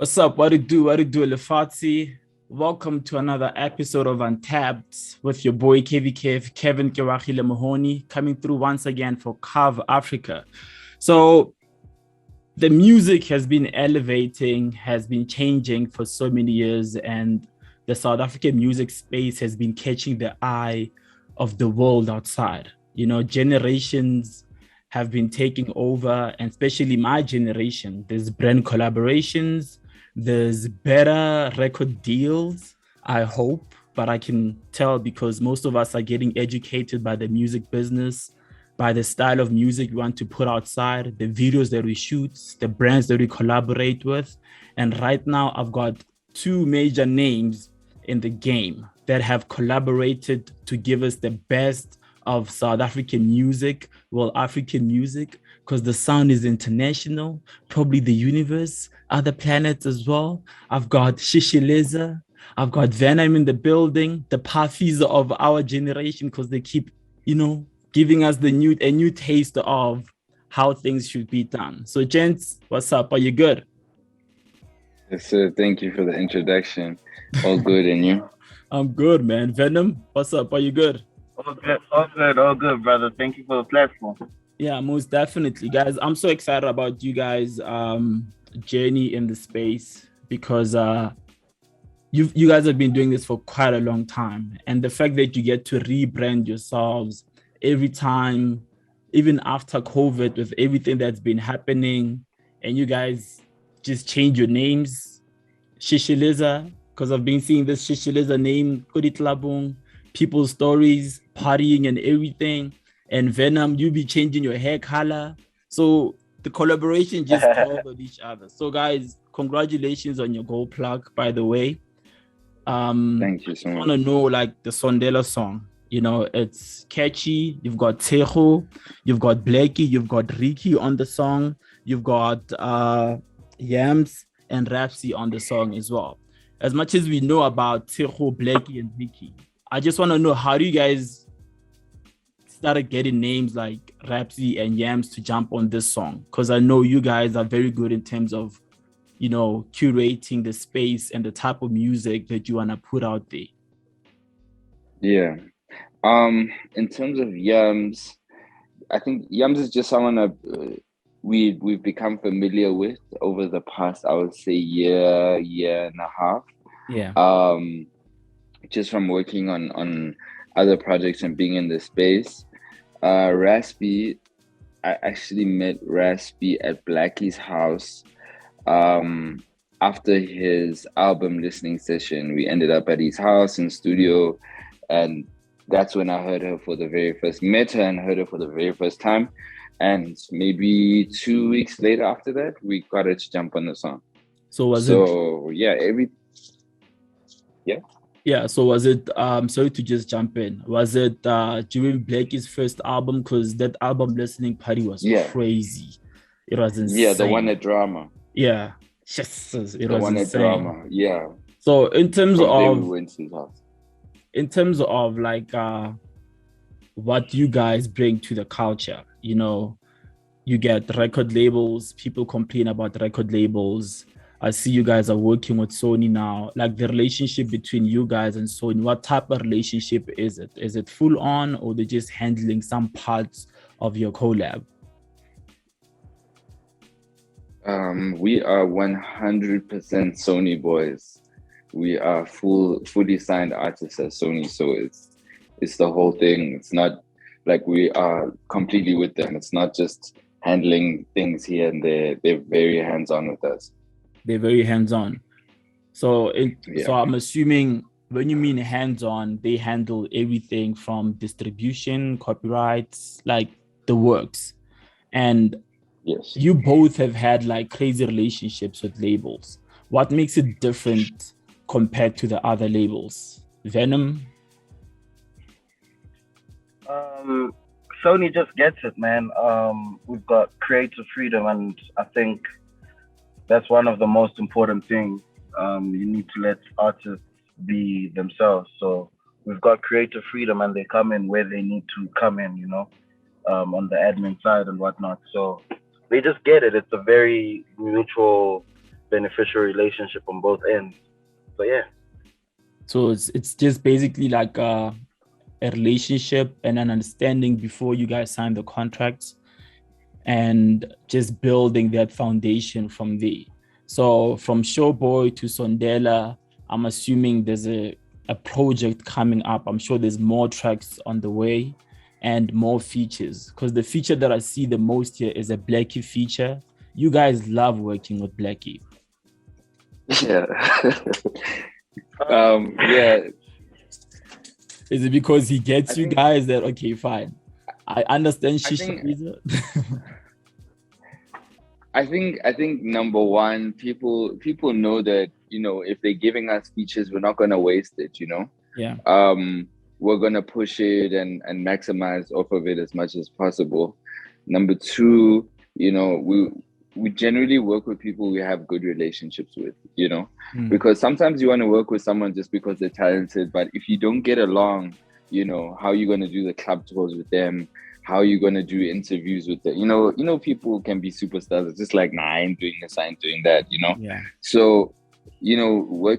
What's up? What it do? What it do, Lefatsi? Welcome to another episode of Untapped with your boy Kevin Keoagile Mohoni, coming through once again for Carve Africa. So the music has been elevating, has been changing for so many years, and the South African music space has been catching the eye of the world outside. You know, generations have been taking over, and especially my generation. There's brand collaborations, there's better record deals, I hope, but I can tell because most of us are getting educated by the music business, by the style of music we want to put outside, the videos that we shoot, the brands that we collaborate with. And right now, I've got two major names in the game that have collaborated to give us the best of South African music, well, African music, because the sound is international, probably the universe, other planets as well. I've got Shishiliza, I've got Venom in the building, the parfies of our generation, because they keep, giving us a new taste of how things should be done. So, gents, what's up? Are you good? Yes, sir. Thank you for the introduction. All good, and you? I'm good, man. Venom, what's up? Are you good? All good, brother. Thank you for the platform. Yeah, most definitely, guys. I'm so excited about you guys' journey in the space because you guys have been doing this for quite a long time, and the fact that you get to rebrand yourselves every time, even after COVID, with everything that's been happening, and you guys just change your names, Shishiliza, because I've been seeing this Shishiliza name, Kuditlabung, people's stories, partying and everything. And Venom, you be changing your hair color. So the collaboration just called on each other. So guys, congratulations on your gold plug, by the way. Thank you so much. I want to know like the Sondela song. You know, it's catchy. You've got Tshego, you've got Blackie, you've got Riky on the song, you've got Yumbs and Raspy on the song as well. As much as we know about Tshego, Blackie, and Riky, I just want to know, how do you guys started getting names like Raspy and Yams to jump on this song? Because I know you guys are very good in terms of, curating the space and the type of music that you want to put out there. Yeah. In terms of Yums, I think Yums is just someone that we've become familiar with over the past, I would say, year and a half. Yeah. Just from working on other projects and being in the space. Raspy, I actually met Raspy at Blackie's house. After his album listening session, we ended up at his house in studio, and that's when I heard her for the very first, met her and heard her for the very first time. And maybe 2 weeks later after that, we got her to jump on the song. So was it sorry to just jump in, was it during Blackie's first album? Because that album listening party was crazy. It was insane. Yeah, the one at Drama. Yeah, yes, it the was one insane. At Drama. Yeah. So in terms of we went to his house. In terms of like what you guys bring to the culture, you get record labels, people complain about record labels. I see you guys are working with Sony now. Like the relationship between you guys and Sony, what type of relationship is it? Is it full on, or they're just handling some parts of your collab? We are 100% Sony boys. We are fully signed artists at Sony, so it's the whole thing. It's not like we are completely with them. It's not just handling things here and there. They're very hands-on with us. They're very hands-on. So I'm assuming when you mean hands-on, they handle everything from distribution, copyrights, like the works. And yes, you both have had like crazy relationships with labels. What makes it different compared to the other labels? Venom? Sony just gets it, man. We've got creative freedom, and I think that's one of the most important things. You need to let artists be themselves. So we've got creative freedom, and they come in where they need to come in, on the admin side and whatnot. So they just get it. It's a very mutual beneficial relationship on both ends. So yeah. So it's just basically like a relationship and an understanding before you guys sign the contracts, and just building that foundation from there. So from Sho Boy to Sondela, I'm assuming there's a project coming up. I'm sure there's more tracks on the way and more features, because the feature that I see the most here is a Blackie feature. You guys love working with Blackie. Yeah. Yeah. Is it because he gets you guys that, okay, fine, I understand Shishiliza? I think number one, people know that, you know, if they're giving us features, we're not gonna waste it, you know. Yeah. We're gonna push it and maximize off of it as much as possible. Number two, you know, we generally work with people we have good relationships with, you know, because sometimes you want to work with someone just because they're talented, but if you don't get along, you know, how are you going to do the club tours with them? How are you going to do interviews with them? You know, people can be superstars. It's just like, nah, I ain't doing this, I ain't doing that, you know? Yeah. So, you know,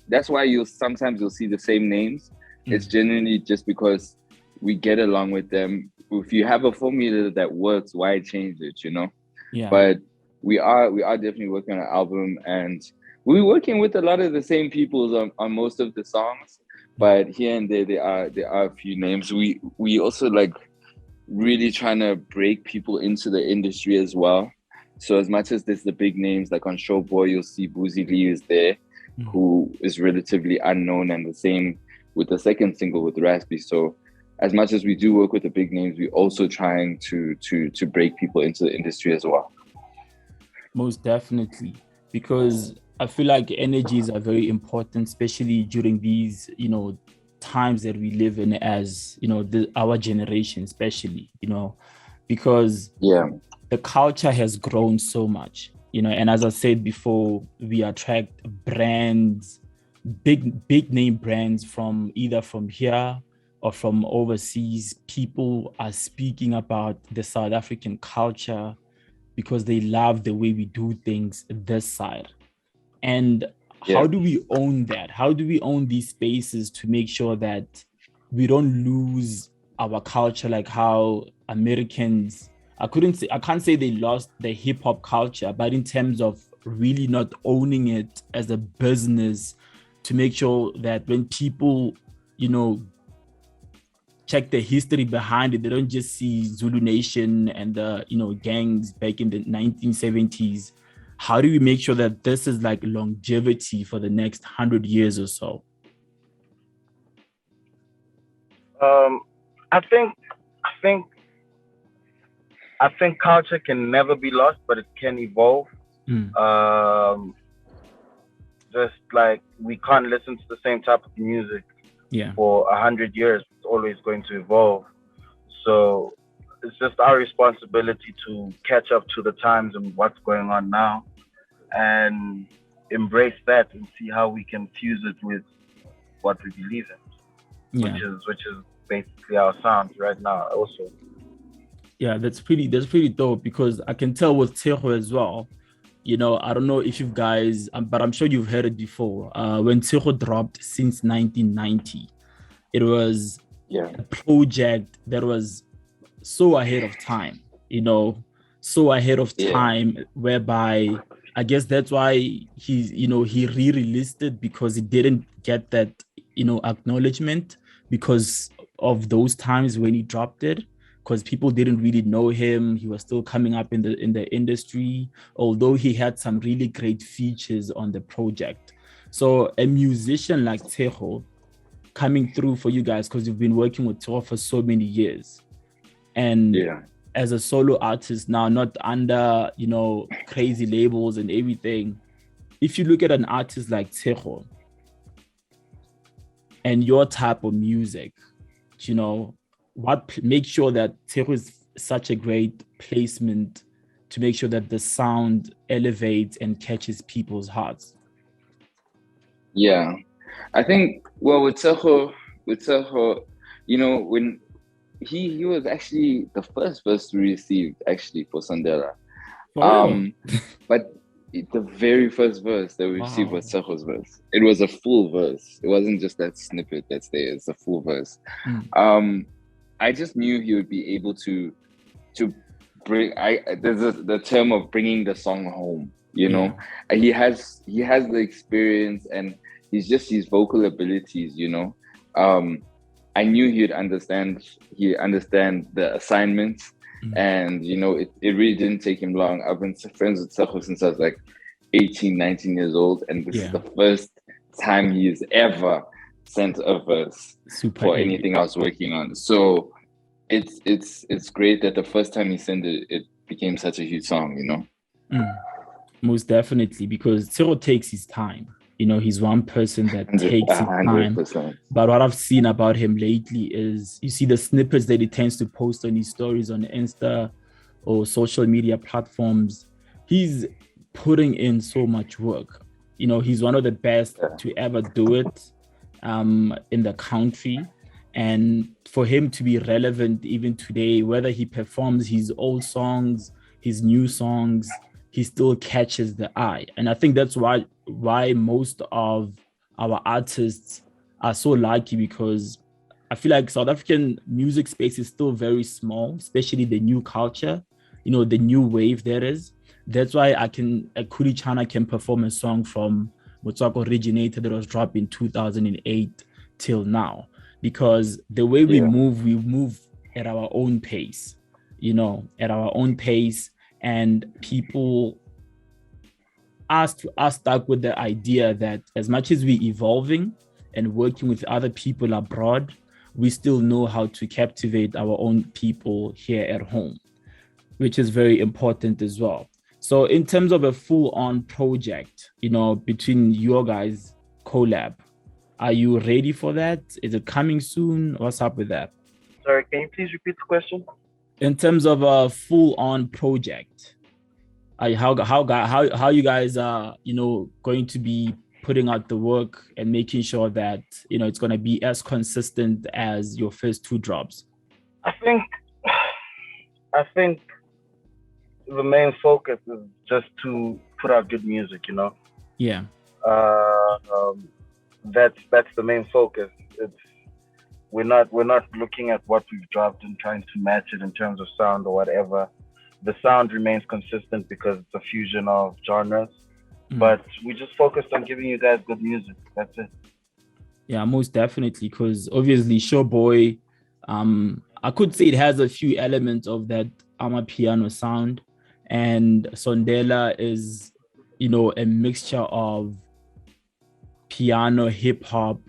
that's why you'll see the same names. It's genuinely just because we get along with them. If you have a formula that works, why change it, you know? Yeah. But we are definitely working on an album, and we're working with a lot of the same people on most of the songs, but here and there are a few names. We also like really trying to break people into the industry as well. So as much as there's the big names, like on Sho Boy, you'll see Boozy Lee is there, who is relatively unknown, and the same with the second single with Raspy. So as much as we do work with the big names, we're also trying to break people into the industry as well. Most definitely, because I feel like energies are very important, especially during these, you know, times that we live in, as, you know, our generation especially, you know, because the culture has grown so much, you know, and as I said before, we attract brands, big name brands from either from here or from overseas. People are speaking about the South African culture because they love the way we do things this side. And how do we own that? How do we own these spaces to make sure that we don't lose our culture, like how Americans, I can't say they lost the hip hop culture, but in terms of really not owning it as a business, to make sure that when people, you know, check the history behind it, they don't just see Zulu Nation and the, you know, gangs back in the 1970s. How do we make sure that this is like longevity for the next 100 years or so? I think culture can never be lost, but it can evolve. Just like we can't listen to the same type of music for 100 years. It's always going to evolve. So it's just our responsibility to catch up to the times and what's going on now, and embrace that and see how we can fuse it with what we believe in, which is basically our sound right now also. Yeah, that's pretty dope, because I can tell with Tshego as well. You know, I don't know if you guys, but I'm sure you've heard it before. When Tshego dropped since 1990, it was a project that was so ahead of time, you know, whereby I guess that's why he re-released it, because it didn't get that, you know, acknowledgement because of those times when he dropped it. Because people didn't really know him. He was still coming up in the industry, although he had some really great features on the project. So a musician like Tshego coming through for you guys, because you've been working with Tshego for so many years. And as a solo artist now, not under, you know, crazy labels and everything, if you look at an artist like Tshego and your type of music, you know, what makes sure that Tshego is such a great placement to make sure that the sound elevates and catches people's hearts? Yeah, I think, well, with Tshego, you know, when he was actually the first verse we received actually for Sondela. But The very first verse that we received was Tshego's verse. It was a full verse. It wasn't just that snippet that's there. It's a full verse. I just knew he would be able to bring. There's the term of bringing the song home. You know, he has the experience and he's just his vocal abilities. You know, I knew he'd understand. He understand the assignments. And, you know, it really didn't take him long. I've been friends with Tshego since I was like 18, 19 years old. And this is the first time he has ever sent a verse for anything I was working on. So it's great that the first time he sent it, it became such a huge song, you know? Most definitely, because Tshego takes his time. You know, he's one person that takes his time. 100%. But what I've seen about him lately is you see the snippets that he tends to post on his stories on Insta or social media platforms. He's putting in so much work. You know, he's one of the best to ever do it in the country. And for him to be relevant even today, whether he performs his old songs, his new songs, he still catches the eye. And I think that's why most of our artists are so lucky, because I feel like South African music space is still very small, especially the new culture, you know, the new wave there is. That's why Kulichana can perform a song from Motswako Originator that was dropped in 2008 till now, because the way we move at our own pace, you know, at our own pace. And people are stuck with the idea that as much as we're evolving and working with other people abroad, we still know how to captivate our own people here at home, which is very important as well. So in terms of a full-on project, you know, between your guys' collab, are you ready for that? Is it coming soon? What's up with that? Sorry, can you please repeat the question? In terms of a full-on project, how you guys are, you know, going to be putting out the work and making sure that, you know, it's going to be as consistent as your first two drops? I think the main focus is just to put out good music, you know. Yeah. That's the main focus. We're not looking at what we've dropped and trying to match it in terms of sound or whatever. The sound remains consistent because it's a fusion of genres. But we just focused on giving you guys good music. That's it. Yeah, most definitely. Because obviously, Sho Boy, I could say it has a few elements of that piano sound, and Sondela is, you know, a mixture of piano, hip hop,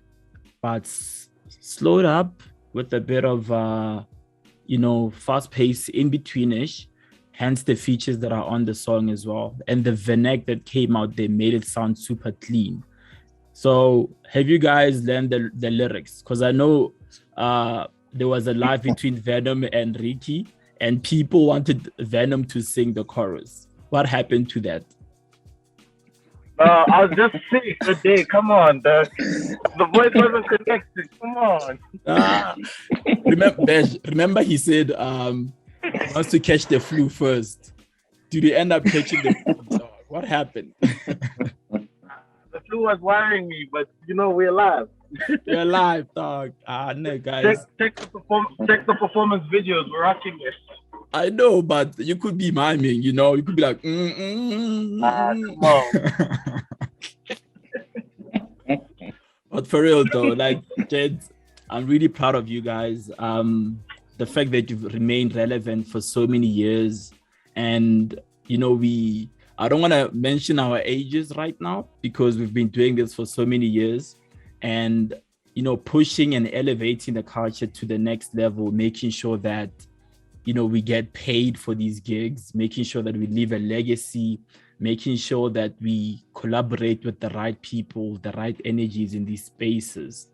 but slowed up with a bit of, you know, fast pace in betweenish. Hence the features that are on the song as well. And the vernac that came out, they made it sound super clean. So have you guys learned the lyrics? Because I know there was a live between Venom and Riky, and people wanted Venom to sing the chorus. What happened to that? I was just sick today. Come on, the voice wasn't connected. Come on. Remember he said wants to catch the flu first. Did he end up catching the flu? What happened? The flu was worrying me, but you know, we're alive. You're alive, dog. No, guys. Check the performance videos. We're rocking it. I know, but you could be miming, you know. You could be like, come on. But for real though, like, Jed, I'm really proud of you guys. The fact that you've remained relevant for so many years, and you know, I don't want to mention our ages right now because we've been doing this for so many years, and you know, pushing and elevating the culture to the next level, making sure that, you know, we get paid for these gigs, making sure that we leave a legacy, making sure that we collaborate with the right people, the right energies in these spaces,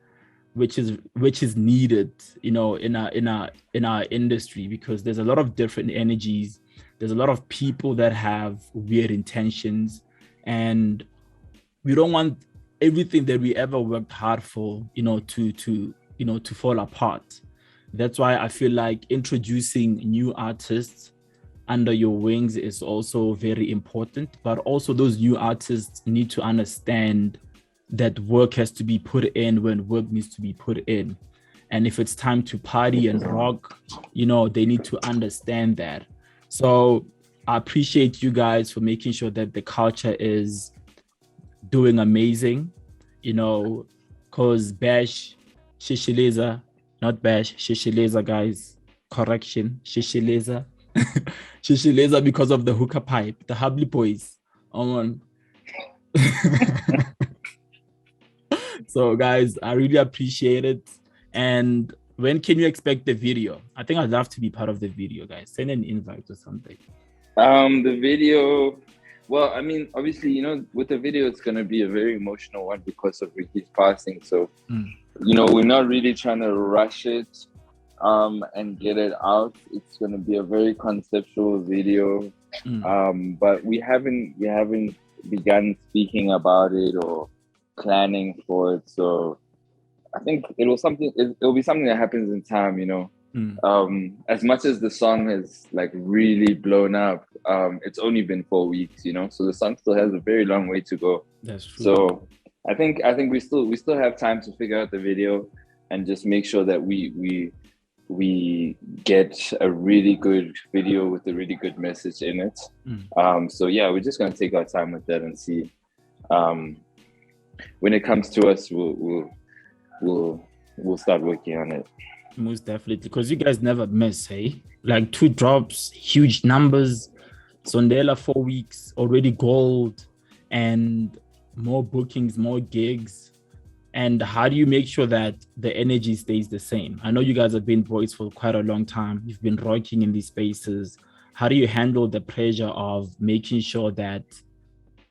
which is needed, you know, in our industry, because there's a lot of different energies. There's a lot of people that have weird intentions, and we don't want everything that we ever worked hard for, you know, to fall apart. That's why I feel like introducing new artists under your wings is also very important, but also those new artists need to understand that work has to be put in when work needs to be put in. And if it's time to party and rock, they need to understand that. So I appreciate you guys for making sure that the culture is doing amazing, because Bash, Shishiliza, not Bash, Shishiliza, guys, correction, Shishiliza. Shishiliza because of the hookah pipe, the Hubley boys. So guys, I really appreciate it. And when can you expect the video? I think I'd love to be part of the video, guys. Send an invite or something. The video, well, I mean, obviously, with the video, it's going to be a very emotional one because of Ricky's passing. So, we're not really trying to rush it and get it out. It's going to be a very conceptual video. But we haven't begun speaking about it or planning for it. So I think it'll be something that happens in time, as much as the song is like really blown up, it's only been 4 weeks, so the song still has a very long way to go. That's true. So I think we still have time to figure out the video and just make sure that we get a really good video with a really good message in it. So yeah, we're just gonna take our time with that and see. When it comes to us, we'll start working on it. Most definitely, because you guys never miss, hey? Like 2 drops, huge numbers. Sondela 4 weeks, already gold, and more bookings, more gigs. And how do you make sure that the energy stays the same? I know you guys have been boys for quite a long time. You've been rocking in these spaces. How do you handle the pressure of making sure that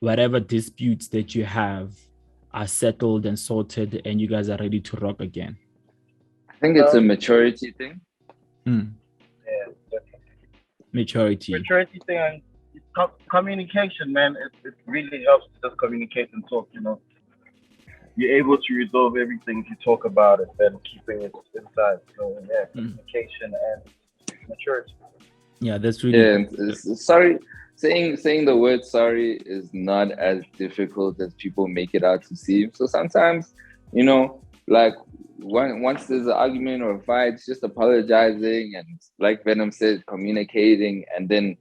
whatever disputes that you have are settled and sorted and you guys are ready to rock again? I think it's a maturity thing. Yeah, Maturity thing, and communication, man. It really helps to just communicate and talk. You're able to resolve everything if you talk about it than keeping it inside. So yeah, communication and maturity. Yeah, that's really. Yeah, sorry. Saying the word sorry is not as difficult as people make it out to seem. So sometimes, like once there's an argument or a fight, it's just apologizing and, like Venom said, communicating and then,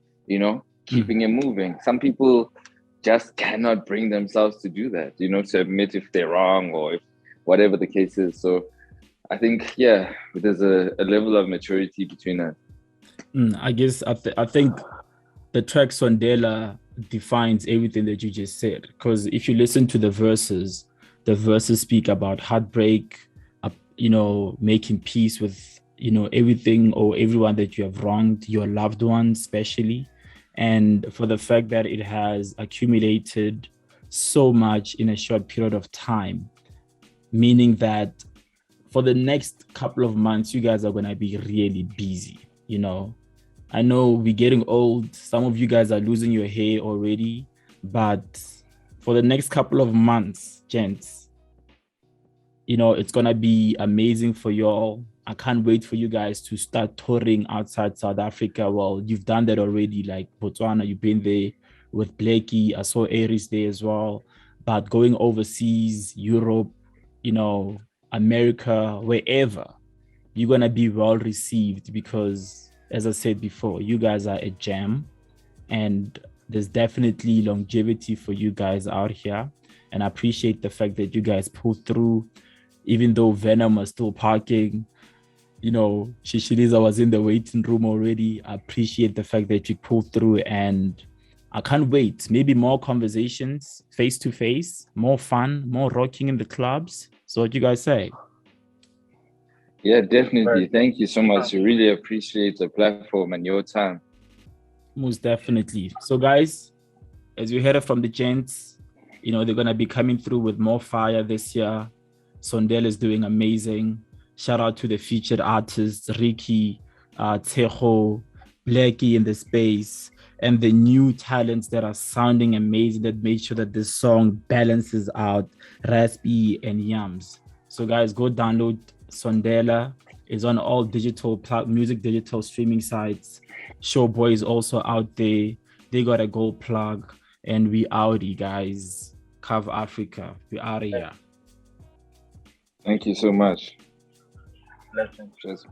keeping it moving. Some people just cannot bring themselves to do that, to admit if they're wrong or if whatever the case is. So I think, yeah, there's a level of maturity between us. I guess I think the track Sondela defines everything that you just said, because if you listen to the verses speak about heartbreak, making peace with everything or everyone that you have wronged, your loved ones especially, and for the fact that it has accumulated so much in a short period of time, meaning that for the next couple of months you guys are going to be really busy. I know we're getting old. Some of you guys are losing your hair already, but for the next couple of months, gents, it's going to be amazing for y'all. I can't wait for you guys to start touring outside South Africa. Well, you've done that already, like Botswana, you've been there with Blackie. I saw Aries there as well. But going overseas, Europe, America, wherever, you're going to be well received because, as I said before, you guys are a gem and there's definitely longevity for you guys out here. And I appreciate the fact that you guys pulled through, even though Venom was still parking. Shishiliza was in the waiting room already. I appreciate the fact that you pulled through and I can't wait. Maybe more conversations face to face, more fun, more rocking in the clubs. So what do you guys say? Yeah, definitely. Thank you so much. I really appreciate the platform and your time. Most definitely. So guys, as you heard it from the gents, they're going to be coming through with more fire this year. Sondela is doing amazing. Shout out to the featured artists, Riky, Tshego, Blackie in the space, and the new talents that are sounding amazing that made sure that this song balances out Raspy and Yumbs. So guys, go download Sondela, is on all digital music digital streaming sites. Sho Boy is also out there. They got a gold plug, and we outie, guys. Cover Africa. We out of here. Thank you so much. Blessings. Cheers.